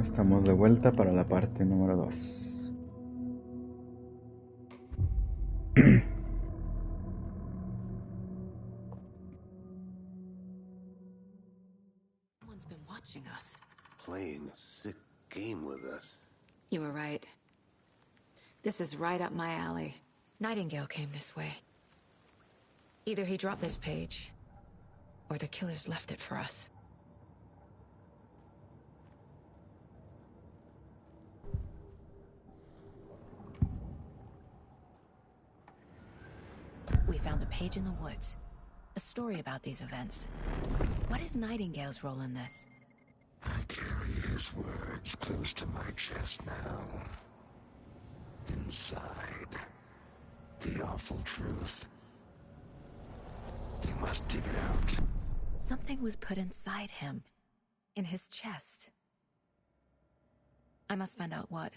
Estamos de vuelta para la parte número 2. Someone's been watching us. Playing a sick game with us. You were right. This is right up my alley. Nightingale came this way. Either he dropped this page, or the killers left it for us. We found a page in the woods. A story about these events. What is Nightingale's role in this? I carry his words close to my chest now. Inside, the awful truth. You must dig it out. Something was put inside him. In his chest. I must find out what.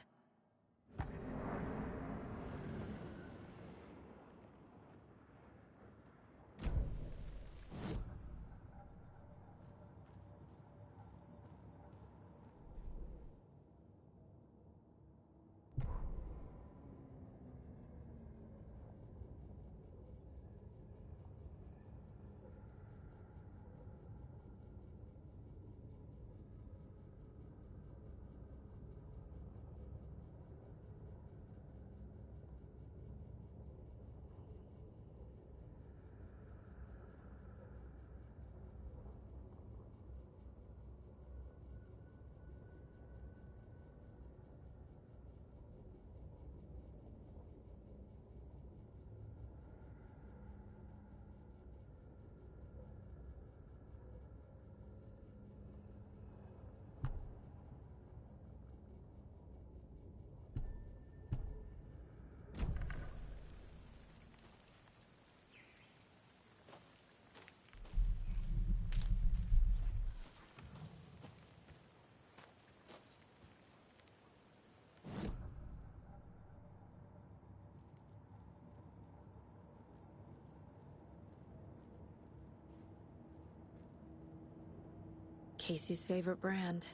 Casey's favorite brand.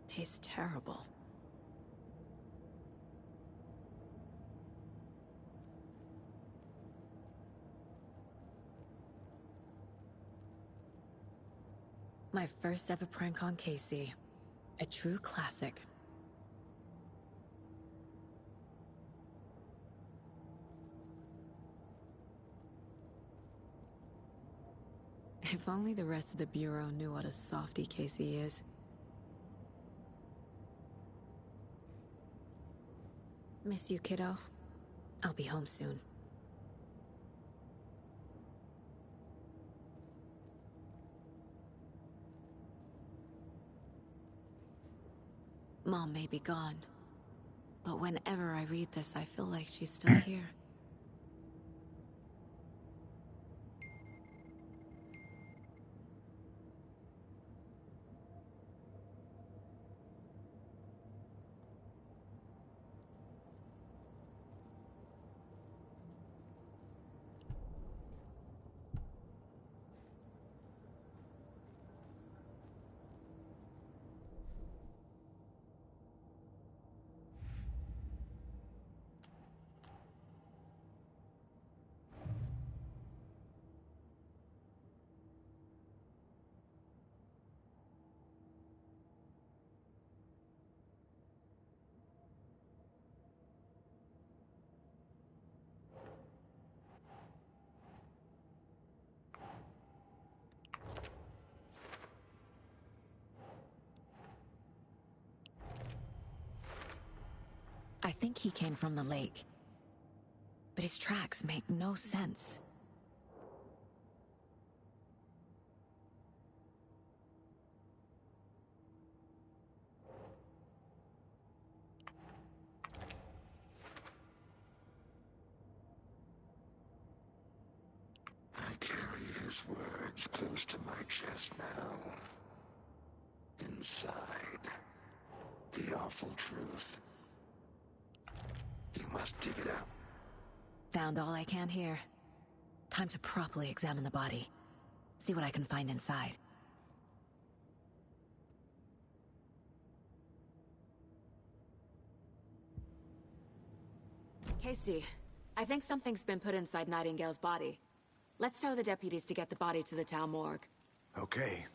Tastes terrible. My first ever prank on Casey. A true classic. If only the rest of the Bureau knew what a softie Casey is. Miss you, kiddo. I'll be home soon. Mom may be gone, but whenever I read this, I feel like she's still here. I think he came from the lake. But his tracks make no sense. I carry his words close to my chest now. Inside, the awful truth. You must dig it out. Found all I can here. Time to properly examine the body. See what I can find inside. Casey, I think something's been put inside Nightingale's body. Let's tell the deputies to get the body to the town morgue. Okay.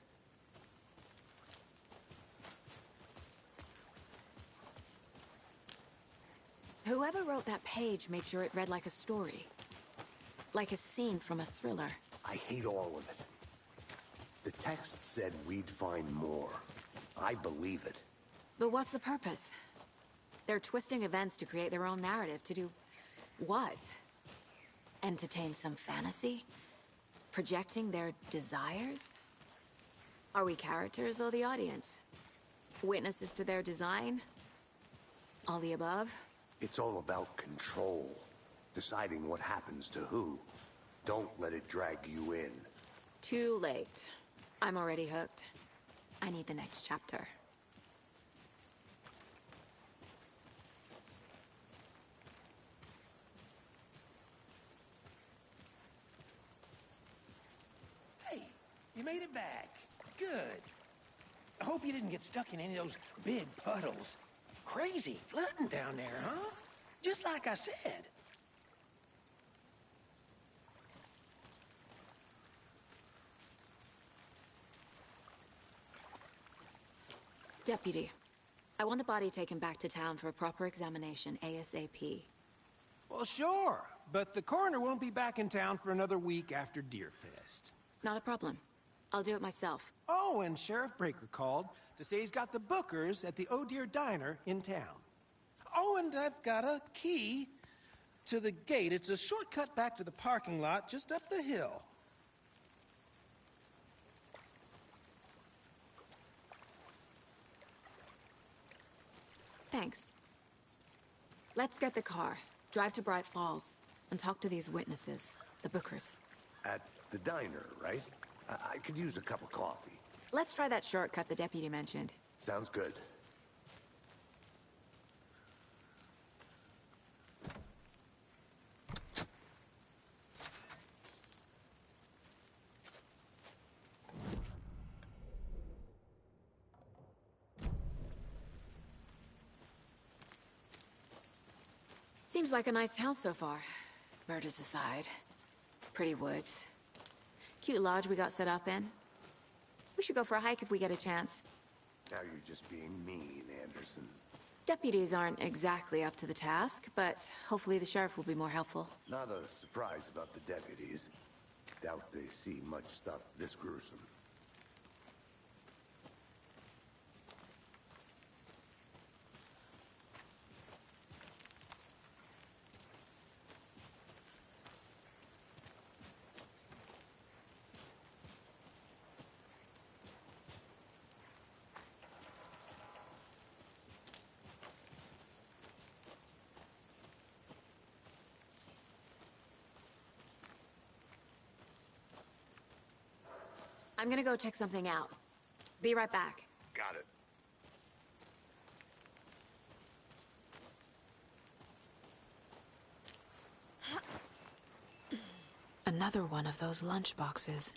Whoever wrote that page made sure it read like a story. Like a scene from a thriller. I hate all of it. The text said we'd find more. I believe it. But what's the purpose? They're twisting events to create their own narrative to do... what? Entertain some fantasy? Projecting their desires? Are we characters or the audience? Witnesses to their design? All the above? It's all about control. Deciding what happens to who. Don't let it drag you in. Too late. I'm already hooked. I need the next chapter. Hey, you made it back. Good. I hope you didn't get stuck in any of those big puddles. Crazy flooding down there, huh? Just like I said. Deputy, I want the body taken back to town for a proper examination, ASAP. Well, sure. But the coroner won't be back in town for another week after Deerfest. Not a problem. I'll do it myself. Oh, and Sheriff Breaker called to say he's got the bookers at the Oh Dear Diner in town. Oh, and I've got a key to the gate. It's a shortcut back to the parking lot just up the hill. Thanks. Let's get the car, drive to Bright Falls, and talk to these witnesses, the bookers. At the diner, right? I could use a cup of coffee. Let's try that shortcut the deputy mentioned. Sounds good. Seems like a nice town so far. Murders aside. Pretty woods. Cute lodge we got set up in. We should go for a hike if we get a chance. Now you're just being mean, Anderson. Deputies aren't exactly up to the task, but hopefully the sheriff will be more helpful. Not a surprise about the deputies. Doubt they see much stuff this gruesome. I'm gonna go check something out. Be right back. Got it. Another one of those lunch boxes.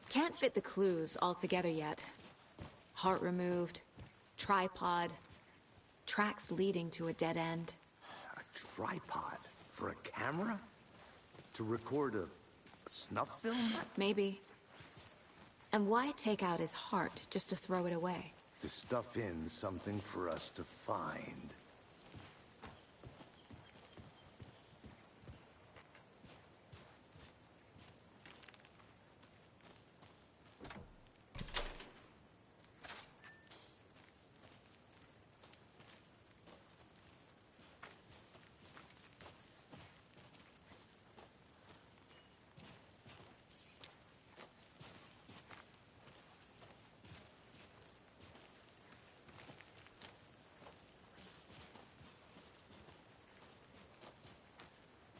Can't fit the clues all together yet. Heart removed, tripod, tracks leading to a dead end. A tripod? For a camera? To record a snuff film? Maybe. And why take out his heart just to throw it away? To stuff in something for us to find.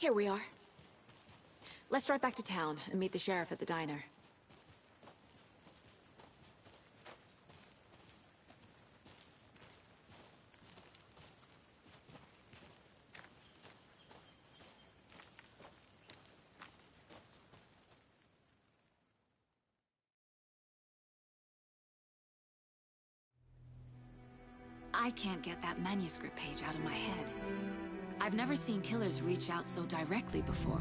Here we are. Let's drive back to town and meet the sheriff at the diner. I can't get that manuscript page out of my head. I've never seen killers reach out so directly before.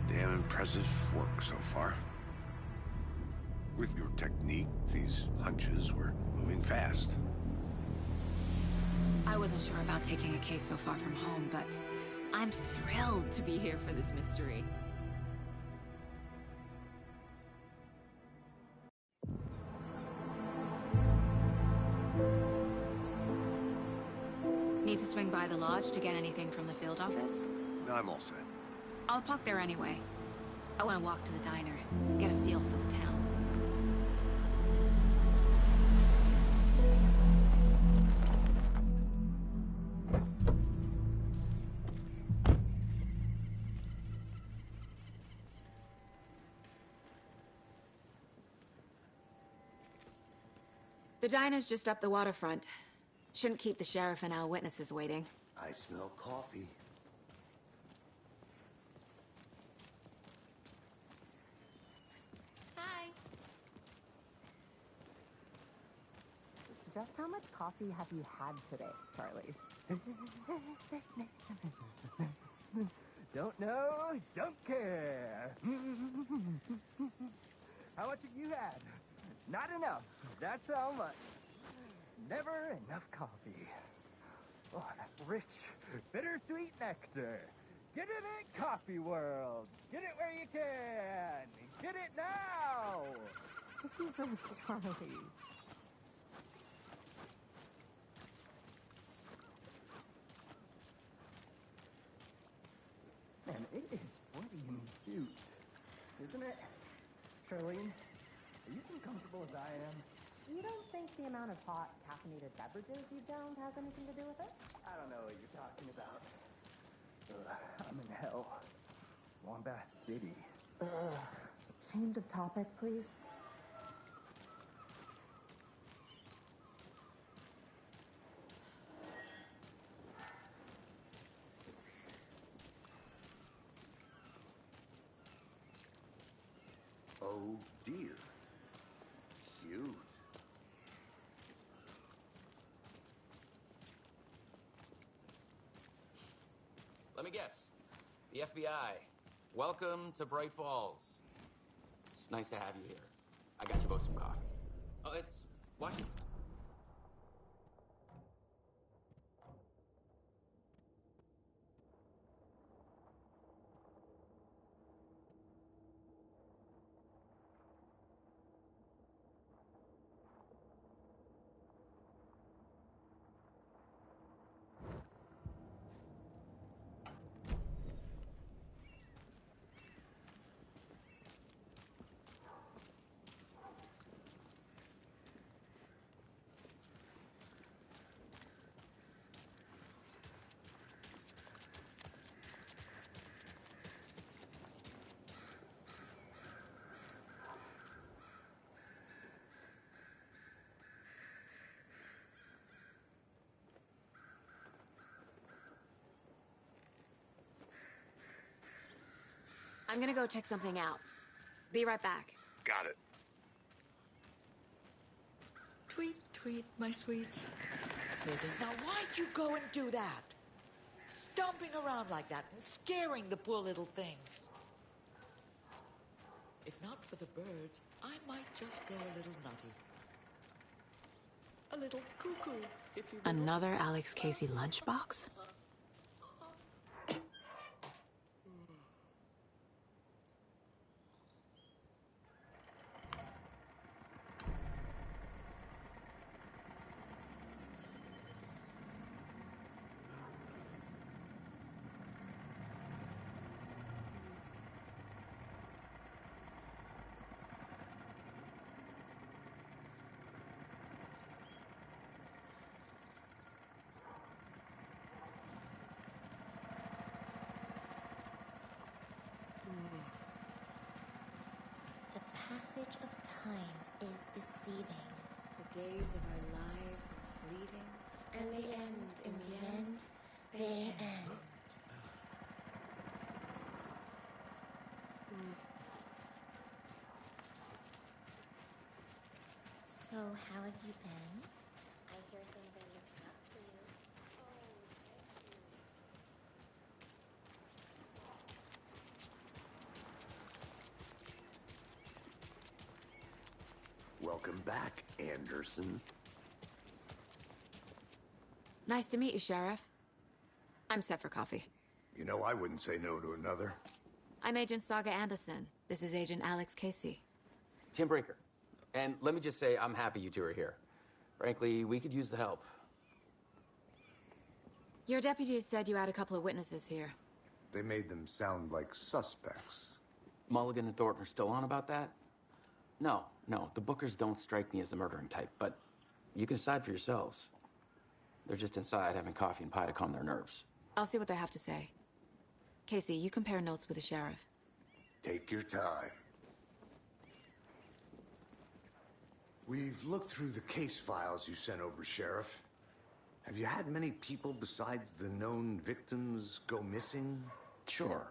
Damn impressive work so far. With your technique, these hunches were moving fast. I wasn't sure about taking a case so far from home, but I'm thrilled to be here for this mystery. Need to swing by the lodge to get anything from the field office? I'm all set. I'll park there anyway. I want to walk to the diner, get a feel for the town. The diner's just up the waterfront. Shouldn't keep the sheriff and our witnesses waiting. I smell coffee. Hi. Just how much coffee have you had today, Charlie? Don't know, don't care. How much have you had? Not enough. That's how much. Never enough coffee. Oh, that rich, bittersweet nectar. Get it at Coffee World. Get it where you can. Get it now. Jesus, Charlie. Man, it is sweaty in these suits, isn't it? Charlene, are you as comfortable as I am? You don't think the amount of hot, caffeinated beverages you've downed has anything to do with it? I don't know what you're talking about. I'm in hell. Swamp Ass City. Change of topic, please. Oh dear. Cute. Let me guess. The FBI. Welcome to Bright Falls. It's nice to have you here. I got you both some coffee. Oh, it's Washington. I'm gonna go check something out. Be right back. Got it. Tweet, tweet, my sweets. Now, why'd you go and do that? Stomping around like that and scaring the poor little things. If not for the birds, I might just go a little nutty. A little cuckoo, if you will. Another Alex Casey lunchbox? passage of time is deceiving. The days of our lives are fleeting. And they end in the end. They end. So, how have you been? I hear things are looking up for you. Welcome back, Anderson. Nice to meet you, Sheriff. I'm set for coffee. You know, I wouldn't say no to another. I'm Agent Saga Anderson. This is Agent Alex Casey. Tim Brinker. And let me just say, I'm happy you two are here. Frankly, we could use the help. Your deputies said you had a couple of witnesses here. They made them sound like suspects. Mulligan and Thornton are still on about that? No, the Bookers don't strike me as the murdering type, but you can decide for yourselves. They're just inside having coffee and pie to calm their nerves. I'll see what they have to say. Casey, you compare notes with the sheriff. Take your time. We've looked through the case files you sent over, Sheriff. Have you had many people besides the known victims go missing? Sure.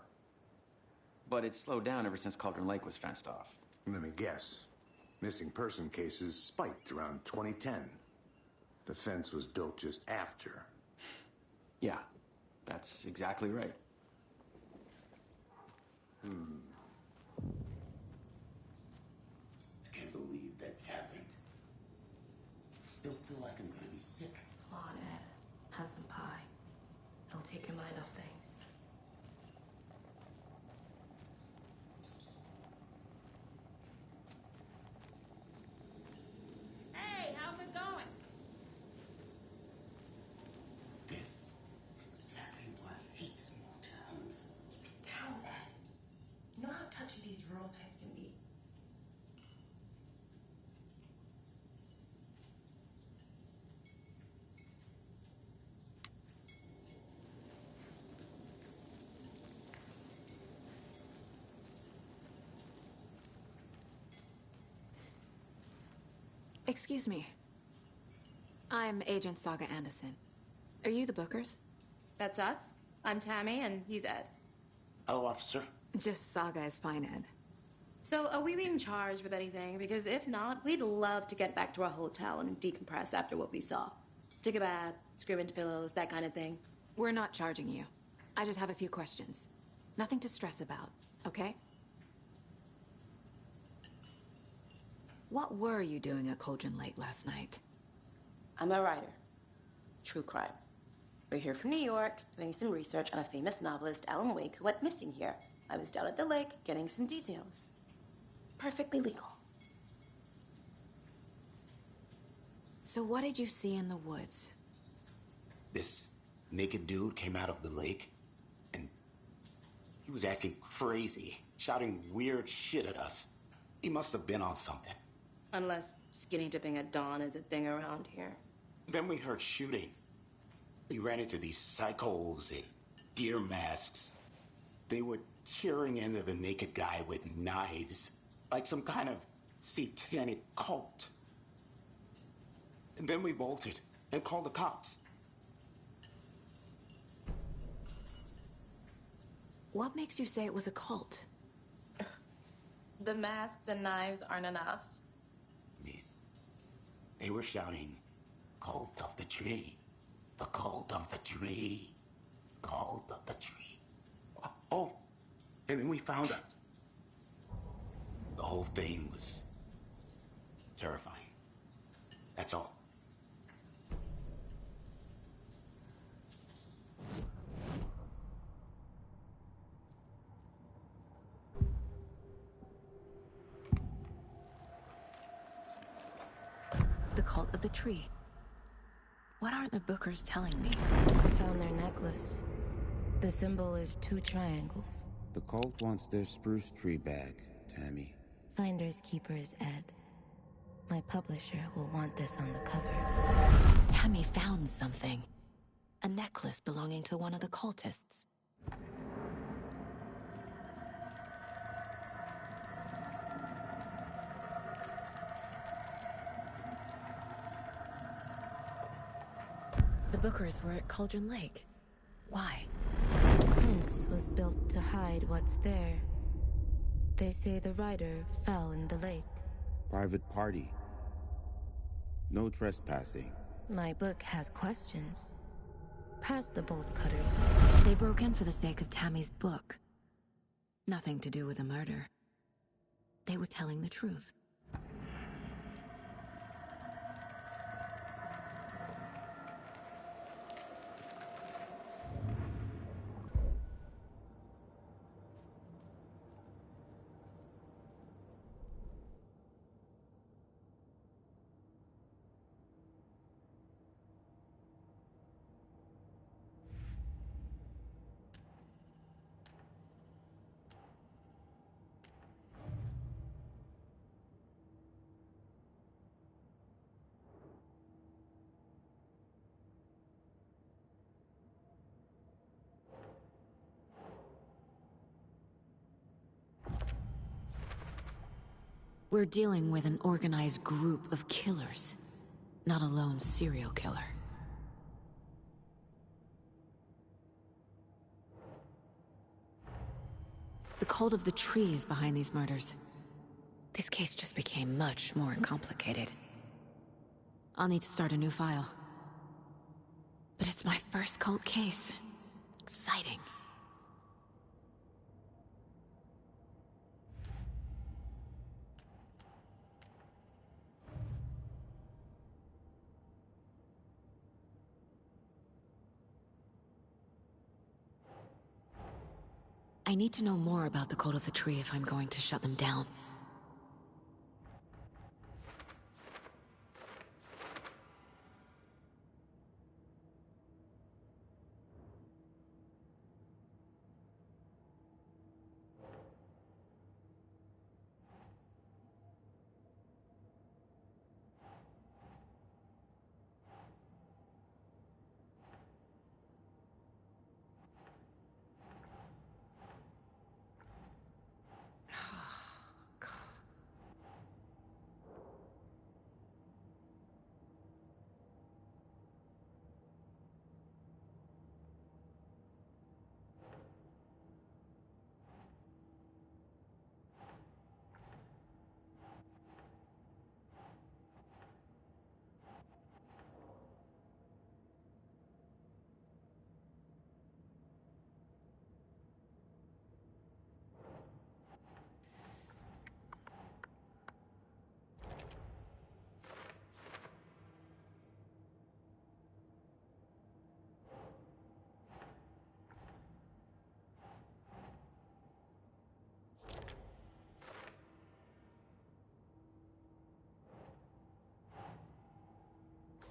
But it's slowed down ever since Cauldron Lake was fenced off. Let me guess. Missing person cases spiked around 2010. The fence was built just after. Yeah, that's exactly right. I can't believe that happened. Still feel like I'm gonna be sick. Come on, Ed. Have some pie. It'll take your mind off things. Hey, how's it going? This is exactly why I hate small towns. Down, Ed. You know how touchy these rural types can be. Excuse me. I'm Agent Saga Anderson. Are you the Bookers? That's us. I'm Tammy, and he's Ed. Hello, officer. Just Saga is fine, Ed. So, are we being charged with anything? Because if not, we'd love to get back to our hotel and decompress after what we saw. Take a bath, scream into pillows, that kind of thing. We're not charging you. I just have a few questions. Nothing to stress about, okay? What were you doing at Cauldron Lake last night? I'm a writer. True crime. We're here from New York, doing some research on a famous novelist, Alan Wake, who went missing here. I was down at the lake, getting some details. Perfectly legal. So what did you see in the woods? This naked dude came out of the lake, and he was acting crazy, shouting weird shit at us. He must have been on something. Unless skinny dipping at dawn is a thing around here. Then we heard shooting. We ran into these psychos in deer masks. They were tearing into the naked guy with knives, like some kind of satanic cult. And then we bolted and called the cops. What makes you say it was a cult? The masks and knives aren't enough. They were shouting, "Cult of the tree, the cult of the tree, cult of the tree." Oh, and then we found out. The whole thing was terrifying. That's all. The cult of the tree. What are the Bookers telling me? I found their necklace. The symbol is 2 triangles. The cult wants their spruce tree back, Tammy. Finders keepers, Ed. My publisher will want this on the cover. Tammy found something. A necklace belonging to one of the cultists. The Bookers were at Cauldron Lake. Why? The fence was built to hide what's there. They say the rider fell in the lake. Private party. No trespassing. My book has questions. Past the bolt cutters. They broke in for the sake of Tammy's book. Nothing to do with a murder. They were telling the truth. We're dealing with an organized group of killers, not a lone serial killer. The cult of the tree is behind these murders. This case just became much more complicated. I'll need to start a new file. But it's my first cult case. Exciting. I need to know more about the cult of the tree if I'm going to shut them down.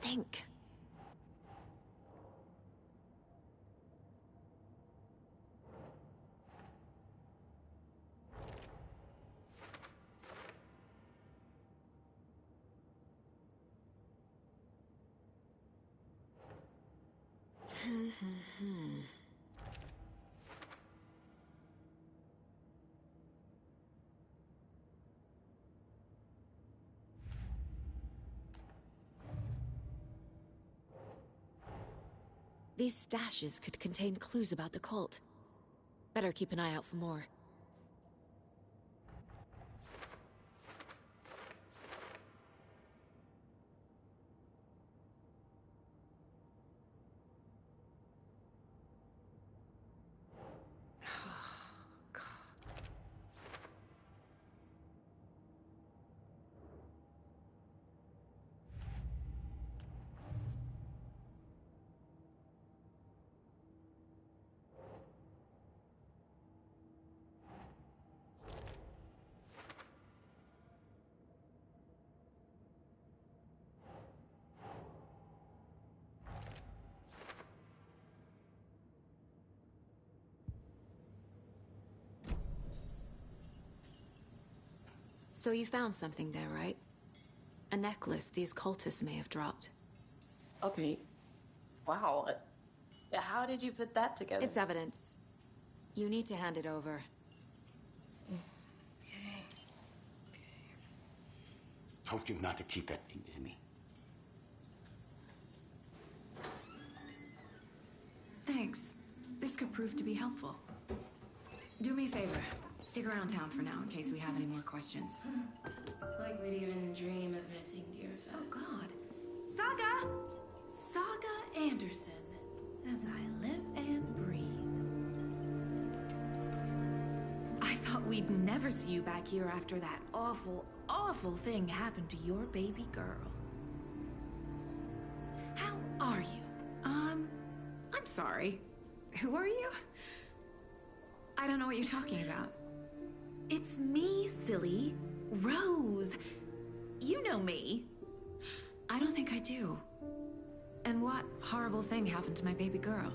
Think. These stashes could contain clues about the cult. Better keep an eye out for more. So you found something there, right? A necklace these cultists may have dropped. Okay. Wow. How did you put that together? It's evidence. You need to hand it over. Okay. Told you not to keep that thing to me. prove to be helpful. Do me a favor. Stick around town for now in case we have any more questions. Like we'd even dream of missing Deerfest. Oh, God. Saga! Saga Anderson. As I live and breathe. I thought we'd never see you back here after that awful, awful thing happened to your baby girl. How are you? I'm sorry. Who are you? I don't know what you're talking about. It's me, silly. Rose. You know me. I don't think I do. And what horrible thing happened to my baby girl?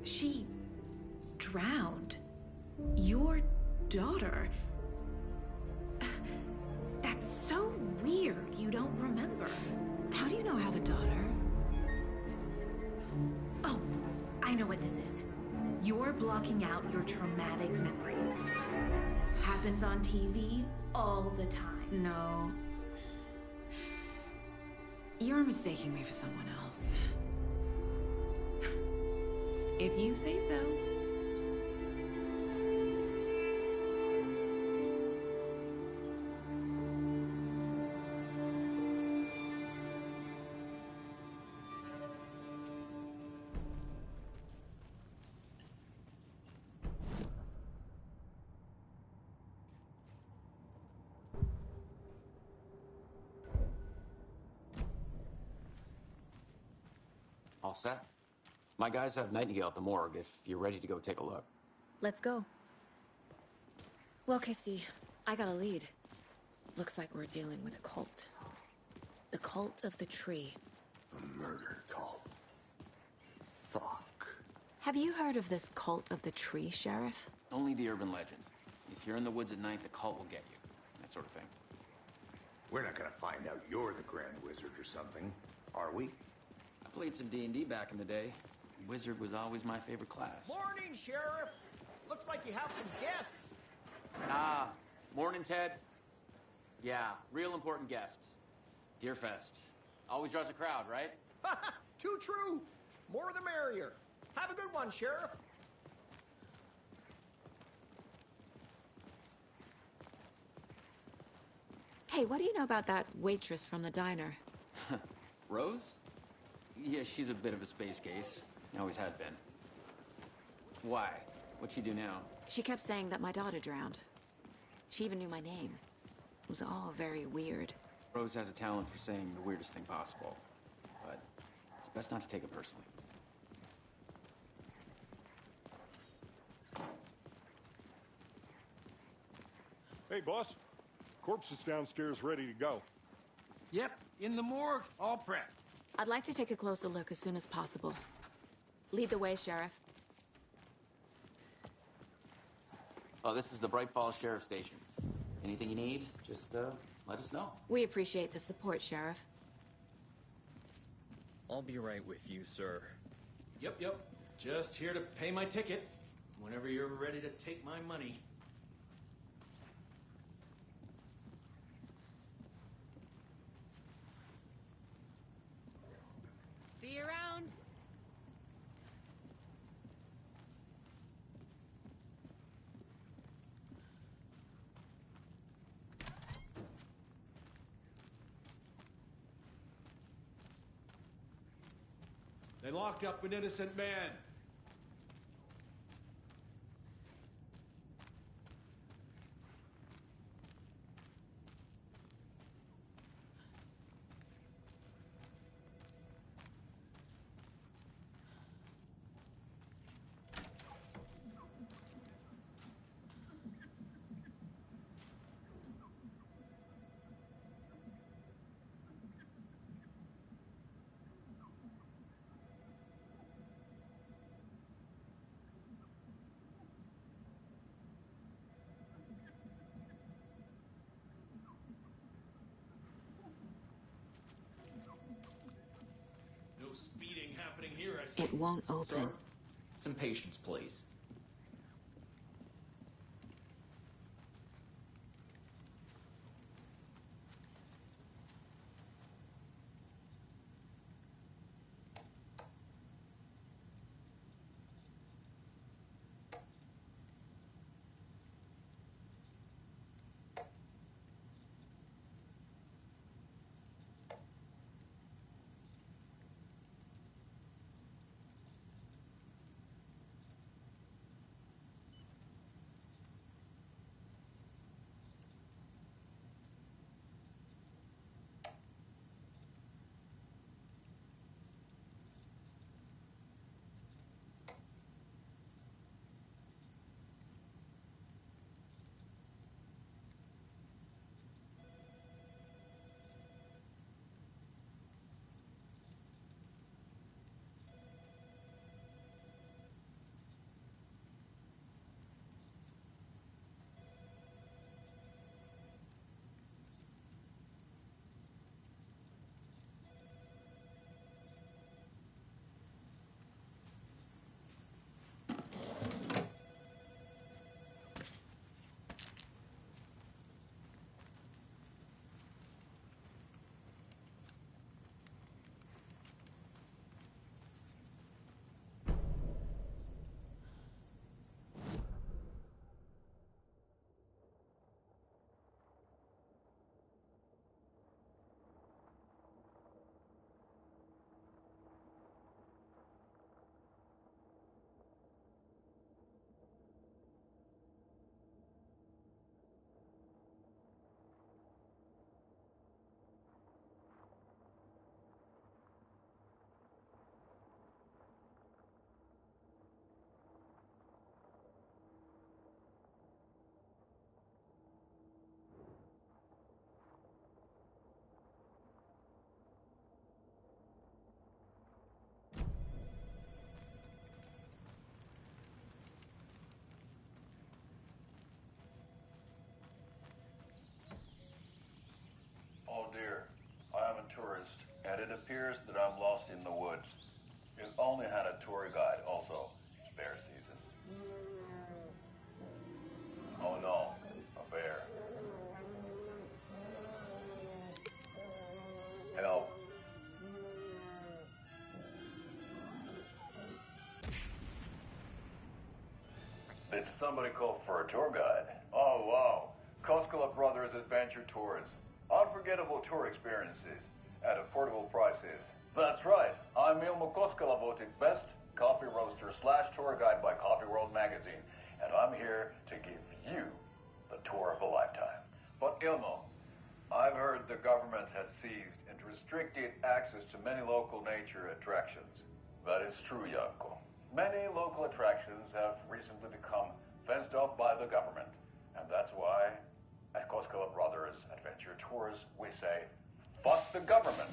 She drowned. Your daughter. That's so weird you don't remember. How do you know I have a daughter? Oh, I know what this is. You're blocking out your traumatic memories. Happens on TV all the time. No. You're mistaking me for someone else. If you say so. All set. My guys have Nightingale at the morgue if you're ready to go take a look. Let's go. Well, Casey, I got a lead. Looks like we're dealing with a cult. The cult of the tree. A murder cult. Fuck. Have you heard of this cult of the tree, Sheriff? Only the urban legend. If you're in the woods at night, the cult will get you. That sort of thing. We're not gonna find out you're the Grand Wizard or something, are we? I played some D&D back in the day. Wizard was always my favorite class. Morning, Sheriff. Looks like you have some guests. Ah, morning, Ted. Yeah, real important guests. Deerfest. Always draws a crowd, right? Too true. More the merrier. Have a good one, Sheriff. Hey, what do you know about that waitress from the diner? Rose? Yeah, she's a bit of a space case. Always has been. Why? What'd she do now? She kept saying that my daughter drowned. She even knew my name. It was all very weird. Rose has a talent for saying the weirdest thing possible. But it's best not to take it personally. Hey, boss. Corpse is downstairs ready to go. Yep, in the morgue, all prepped. I'd like to take a closer look as soon as possible. Lead the way, Sheriff. Oh, this is the Bright Falls Sheriff Station. Anything you need, just let us know. We appreciate the support, Sheriff. I'll be right with you, sir. Yep. Just here to pay my ticket. Whenever you're ready to take my money. See you around. They locked up an innocent man. No speeding happening here, I see. It won't open. Sir, some patience, please. appears that I'm lost in the woods. It only had a tour guide, also. It's bear season. Oh no, a bear. Help. Did somebody call for a tour guide? Oh wow. Koskela Brothers Adventure Tours. Unforgettable tour experiences at affordable prices. That's right. I'm Ilmo Koskela, voted best coffee roaster / tour guide by Coffee World magazine. And I'm here to give you the tour of a lifetime. But Ilmo, I've heard the government has seized and restricted access to many local nature attractions. That is true, Janko. Many local attractions have recently become fenced off by the government. And that's why, at Koskela Brothers Adventure Tours, we say, fuck the government.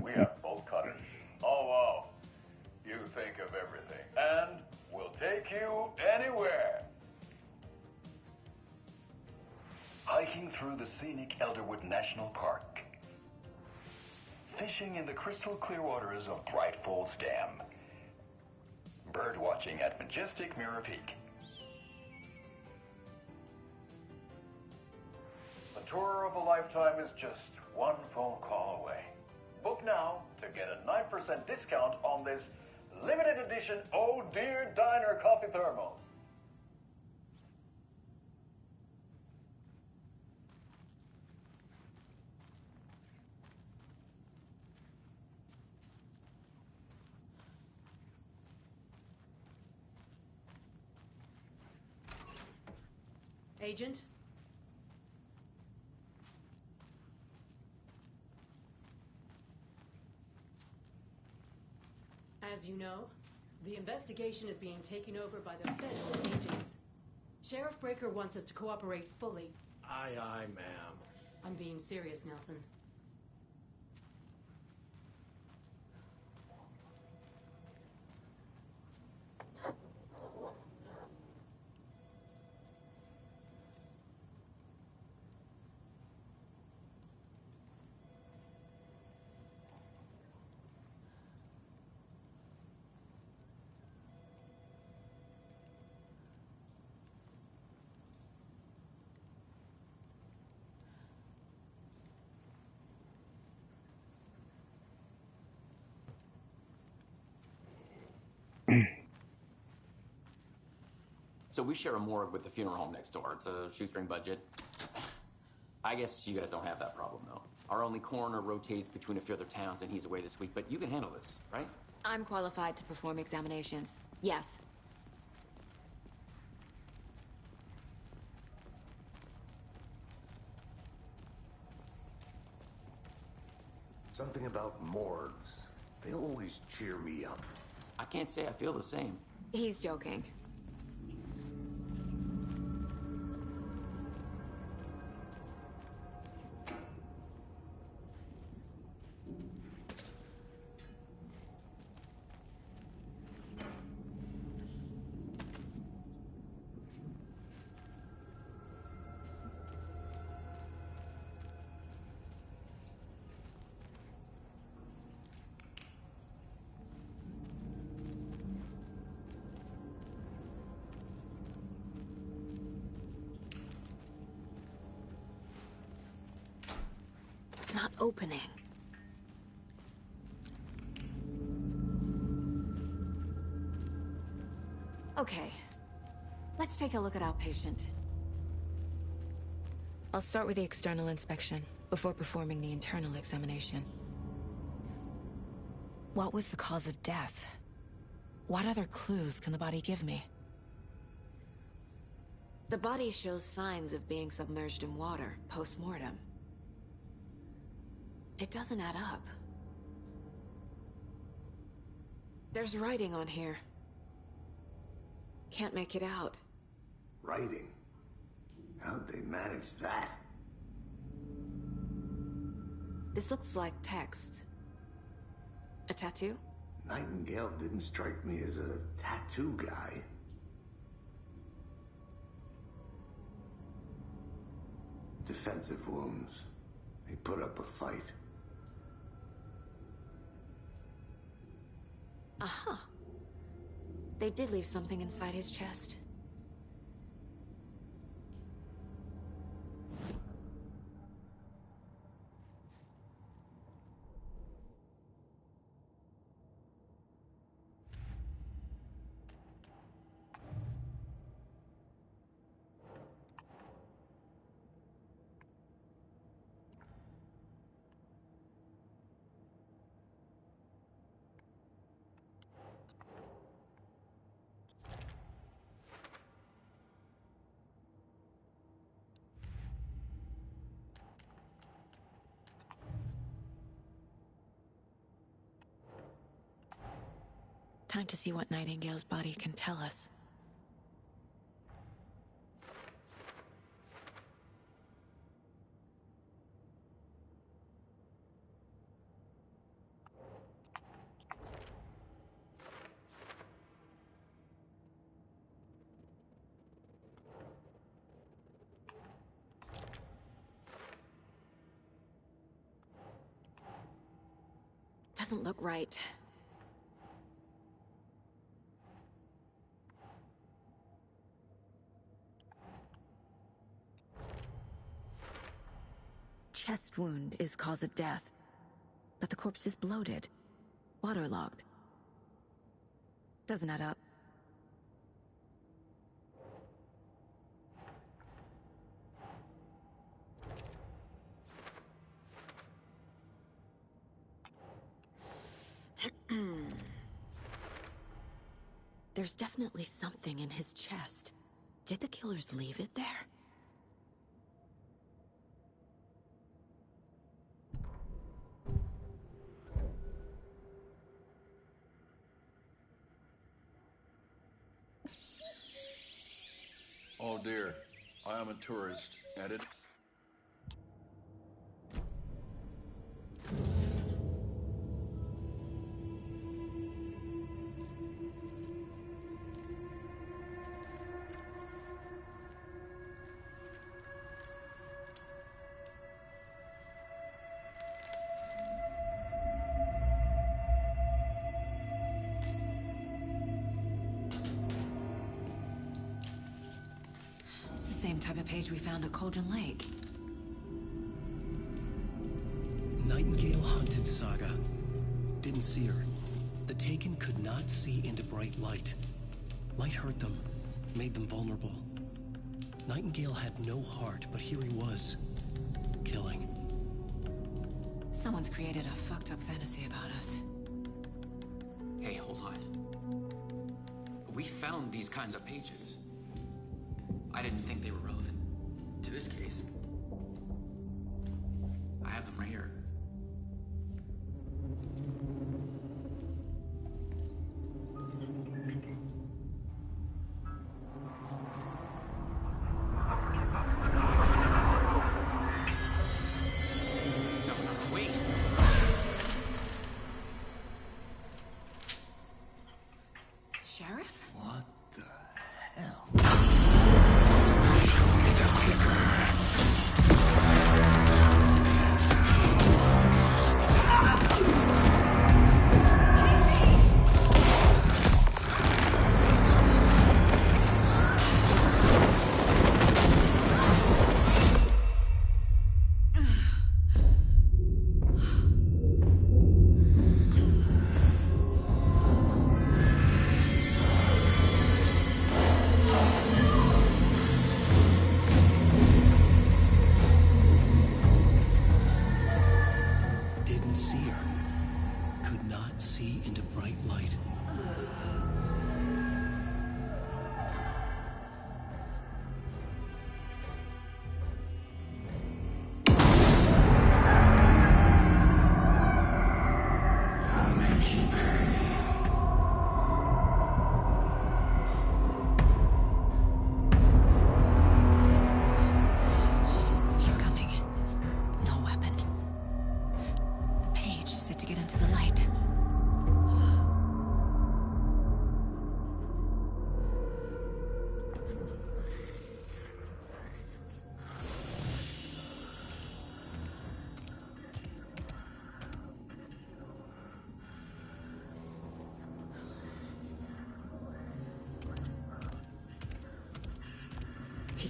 We have bolt cutters. Oh, wow. You think of everything. And we'll take you anywhere. Hiking through the scenic Elderwood National Park. Fishing in the crystal clear waters of Bright Falls Dam. Bird watching at majestic Mirror Peak. The tour of a lifetime is just one phone call away. Book now to get a 9% discount on this limited edition Oh Dear Diner coffee thermos. Agent? As you know, the investigation is being taken over by the federal agents. Sheriff Breaker wants us to cooperate fully. Aye, aye, ma'am. I'm being serious, Nelson. So we share a morgue with the funeral home next door. It's a shoestring budget. I guess you guys don't have that problem, though. Our only coroner rotates between a few other towns, and he's away this week. But you can handle this, right? I'm qualified to perform examinations. Yes. Something about morgues. They always cheer me up. I can't say I feel the same. He's joking. It's not opening. Okay, let's take a look at our patient. I'll start with the external inspection before performing the internal examination. What was the cause of death? What other clues can the body give me? The body shows signs of being submerged in water post-mortem. It doesn't add up. There's writing on here. Can't make it out. Writing? How'd they manage that? This looks like text. A tattoo? Nightingale didn't strike me as a tattoo guy. Defensive wounds. He put up a fight. Aha. They did leave something inside his chest. Time to see what Nightingale's body can tell us. Doesn't look right. Chest wound is cause of death, but the corpse is bloated, waterlogged. Doesn't add up. There's definitely something in his chest. Did the killers leave it there? Oh dear, I am a tourist. Edit. It's the same type of page we found at Cauldron Lake. Nightingale hunted Saga. Didn't see her. The Taken could not see into bright light. Light hurt them, made them vulnerable. Nightingale had no heart, but here he was, killing. Someone's created a fucked up fantasy about us. Hey, hold on. We found these kinds of pages. I didn't think they were relevant to this case. I have them right here. Sheriff? What the hell? Show me the clicker.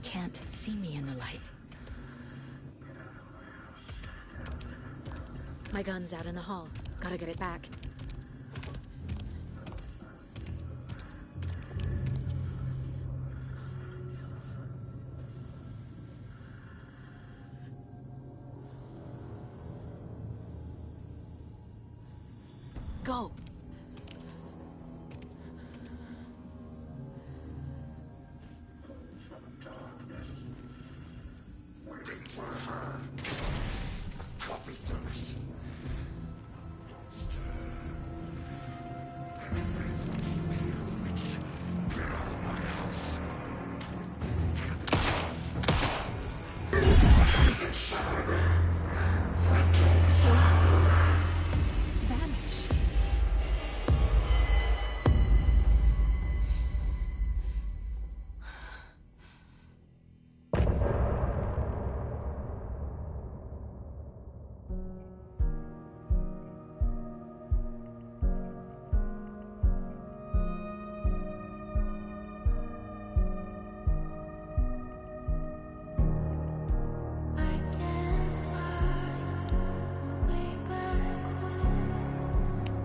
can't see me in the light. My gun's out in the hall. Gotta get it back. Go! Vanished.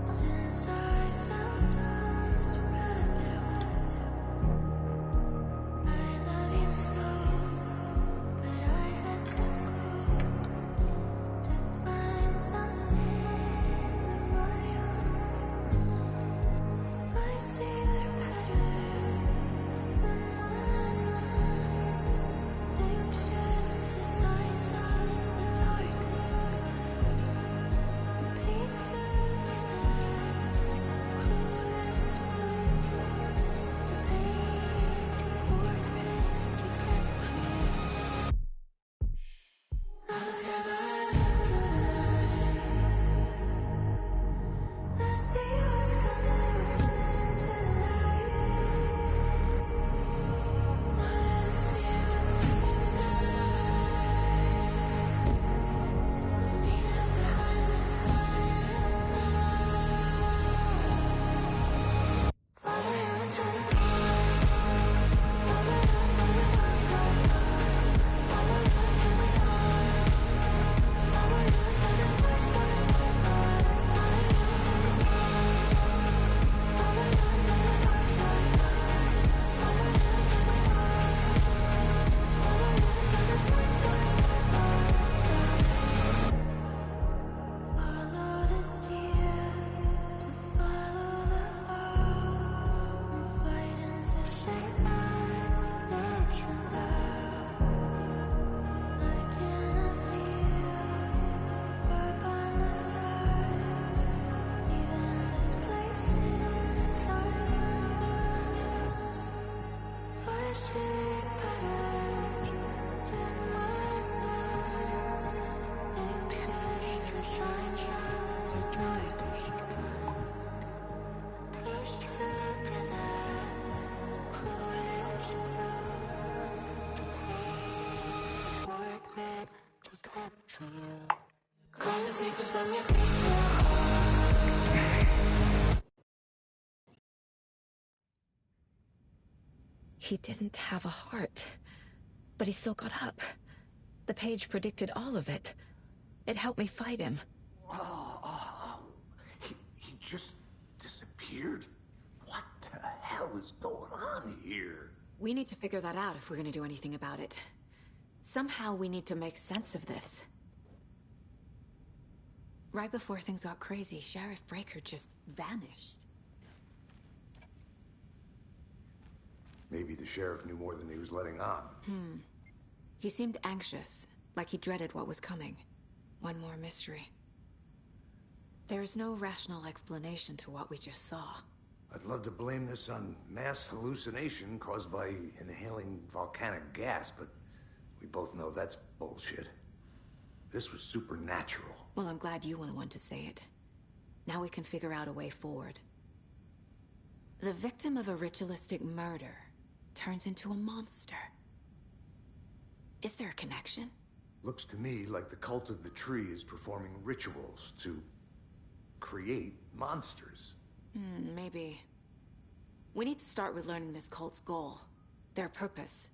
Since I fell down this rabbit hole, I love you so, but I had to go to find something of my own. I see their pattern in my mind, anxious designs of the darkest kind, pieced together. Cruelest clue to paint a portrait to capture. I was never through the night. I see what's coming into the light. My eyes to see what's inside. Even behind this one. Follow you into the dark. Follow you into the dark. Follow you into the dark. Follow you into the dark, dark, dark, dark. Follow you into the dark. Follow you into the dark, dark, dark. Follow you into the dark. Follow you into the dark, dark, dark, dark. Follow the deer to follow the owl. I'm fighting to save my legs somehow. I cannot feel you're by my side, even in this place inside my mind. I see patterns in my mind, anxious designs of the darkest kind. Pieced together, cruelest clue to paint a portrait to capture you. Call the secrets from your crystal heart. He didn't have a heart, but he still got up. The page predicted all of it. It helped me fight him. He just disappeared? What the hell is going on here? We need to figure that out if we're gonna do anything about it. Somehow we need to make sense of this. Right before things got crazy, Sheriff Breaker just vanished. Maybe the sheriff knew more than he was letting on. He seemed anxious, like he dreaded what was coming. One more mystery. There's no rational explanation to what we just saw. I'd love to blame this on mass hallucination caused by inhaling volcanic gas, but we both know that's bullshit. This was supernatural. Well, I'm glad you were the one to say it. Now we can figure out a way forward. The victim of a ritualistic murder turns into a monster. Is there a connection? Looks to me like the cult of the tree is performing rituals to create monsters. Maybe. We need to start with learning this cult's goal. Their purpose.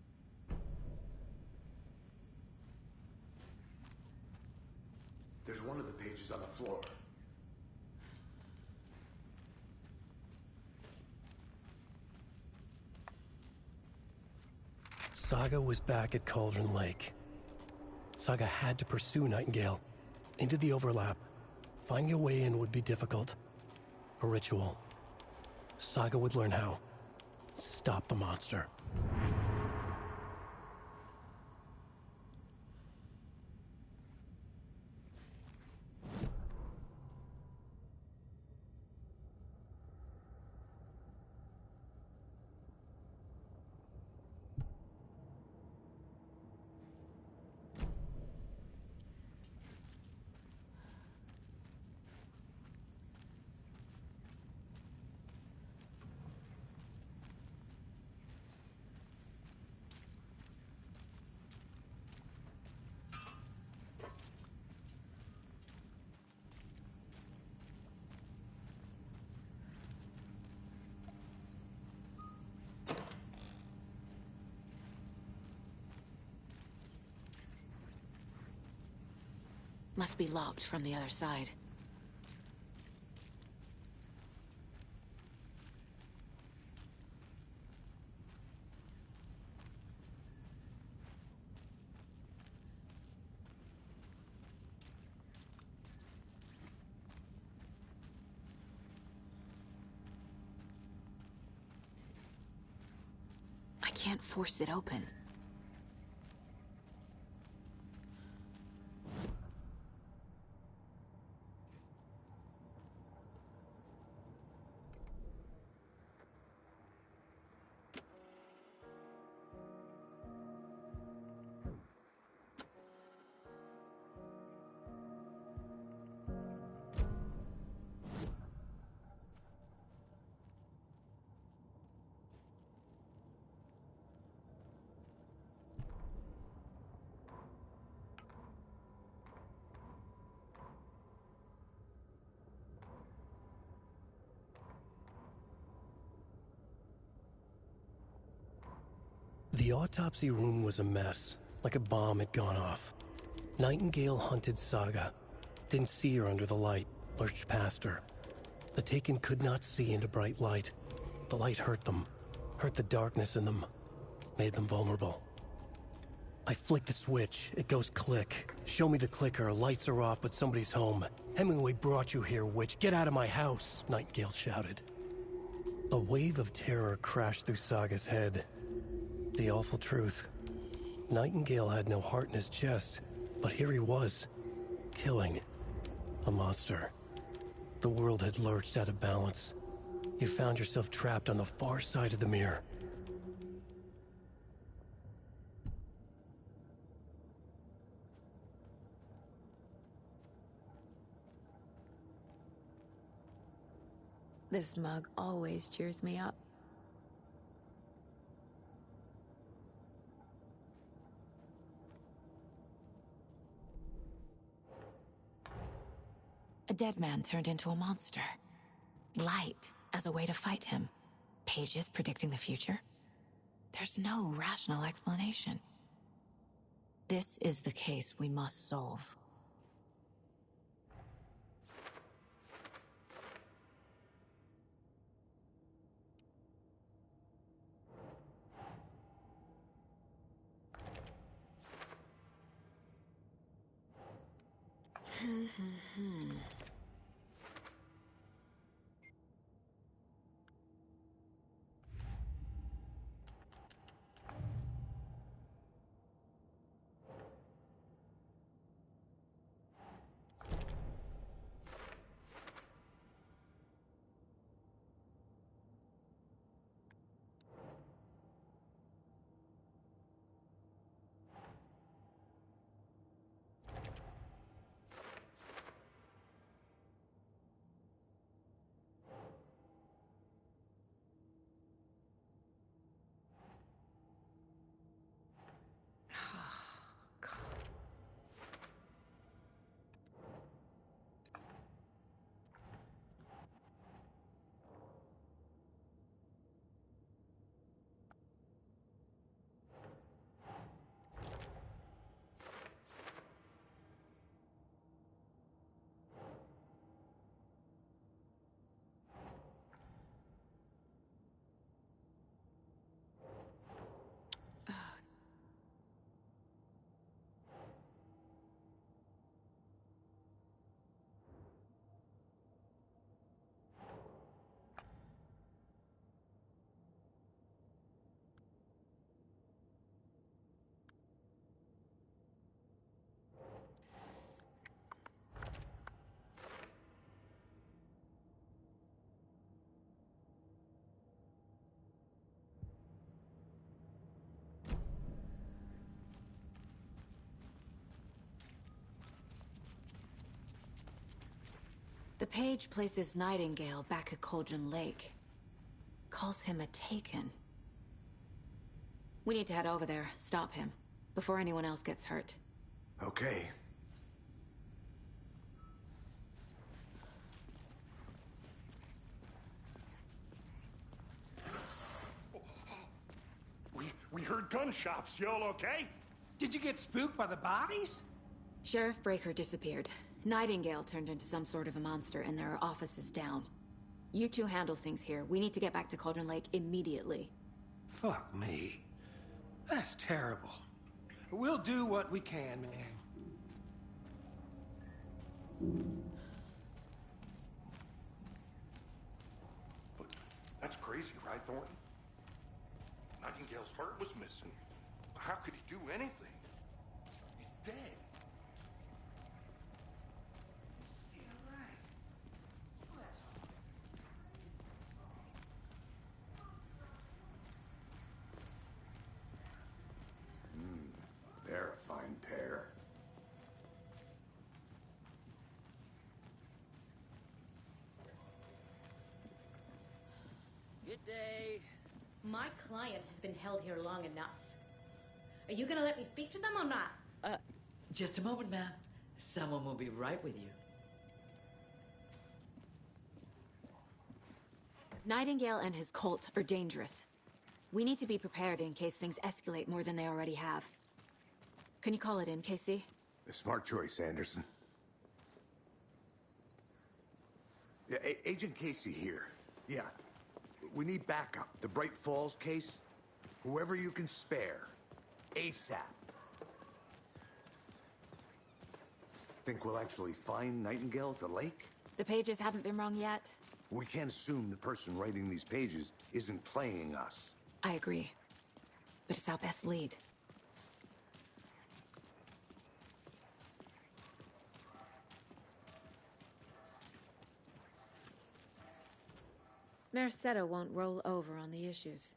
There's one of the pages on the floor. Saga was back at Cauldron Lake. Saga had to pursue Nightingale. Into the overlap. Finding a way in would be difficult. A ritual. Saga would learn how. Stop the monster. Must be locked from the other side. I can't force it open. The autopsy room was a mess, like a bomb had gone off. Nightingale hunted Saga. Didn't see her under the light, lurched past her. The Taken could not see into bright light. The light hurt them, hurt the darkness in them, made them vulnerable. I flick the switch, it goes click. Show me the clicker, lights are off, but somebody's home. Hemingway brought you here, witch. Get out of my house, Nightingale shouted. A wave of terror crashed through Saga's head. The awful truth. Nightingale had no heart in his chest, but here he was, killing a monster. The world had lurched out of balance. You found yourself trapped on the far side of the mirror. This mug always cheers me up. A dead man turned into a monster. Light as a way to fight him. Pages predicting the future. There's no rational explanation. This is the case we must solve. The page places Nightingale back at Cauldron Lake. Calls him a Taken. We need to head over there, stop him, before anyone else gets hurt. Okay. We heard gunshots. Y'all okay? Did you get spooked by the bodies? Sheriff Breaker disappeared. Nightingale turned into some sort of a monster, and there are offices down. You two handle things here. We need to get back to Cauldron Lake immediately. Fuck me. That's terrible. We'll do what we can, man. That's crazy, right, Thornton? Nightingale's heart was missing. How could he do anything? He's dead. They're a fine pair. Good day. My client has been held here long enough. Are you gonna let me speak to them or not? Just a moment, ma'am. Someone will be right with you. Nightingale and his cult are dangerous. We need to be prepared in case things escalate more than they already have. Can you call it in, Casey? A smart choice, Anderson. Yeah, Agent Casey here. Yeah. We need backup. The Bright Falls case. Whoever you can spare. ASAP. Think we'll actually find Nightingale at the lake? The pages haven't been wrong yet. We can't assume the person writing these pages isn't playing us. I agree. But it's our best lead. Merced won't roll over on the issues.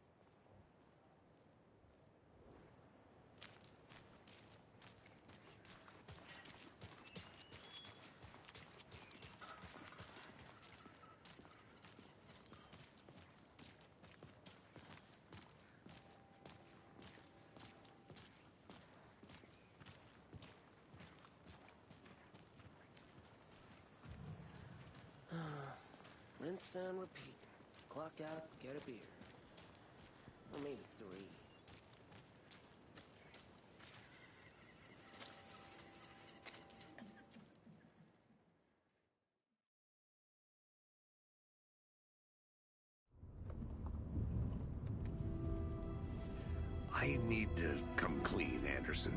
Rinse and repeat. Clock out, get a beer. Or maybe 3. I need to come clean, Anderson.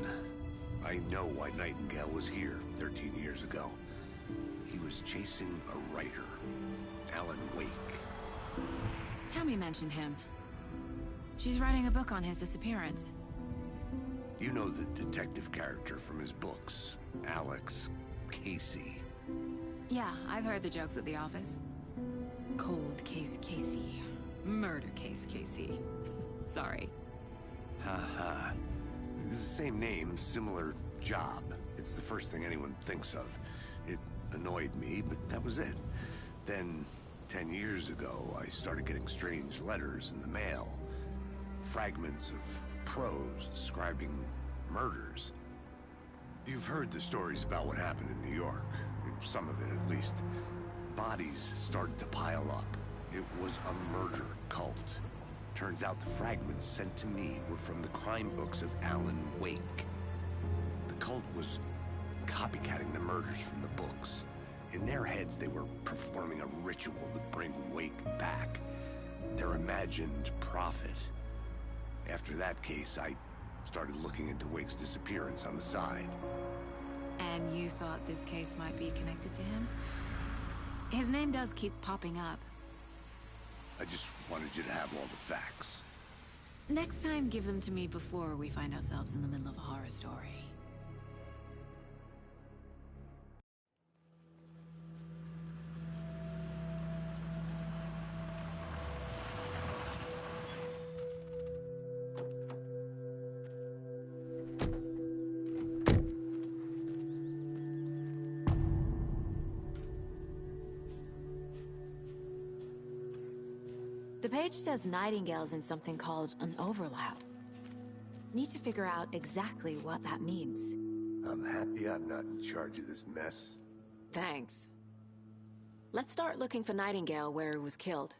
I know why Nightingale was here 13 years ago. He was chasing a writer, Alan Wake. Tammy mentioned him. She's writing a book on his disappearance. You know the detective character from his books, Alex Casey. Yeah, I've heard the jokes at the office. Cold case Casey. Murder case Casey. Sorry. Ha. It's the same name, similar job. It's the first thing anyone thinks of. It annoyed me, but that was it. Then, 10 years ago, I started getting strange letters in the mail. Fragments of prose describing murders. You've heard the stories about what happened in New York. Some of it, at least. Bodies started to pile up. It was a murder cult. Turns out the fragments sent to me were from the crime books of Alan Wake. The cult was copycatting the murders from the books. In their heads, they were performing a ritual to bring Wake back. Their imagined prophet. After that case, I started looking into Wake's disappearance on the side. And you thought this case might be connected to him? His name does keep popping up. I just wanted you to have all the facts. Next time, give them to me before we find ourselves in the middle of a horror story. page says Nightingale's in something called an overlap. Need to figure out exactly what that means. I'm happy I'm not in charge of this mess. Thanks. Let's start looking for Nightingale where he was killed.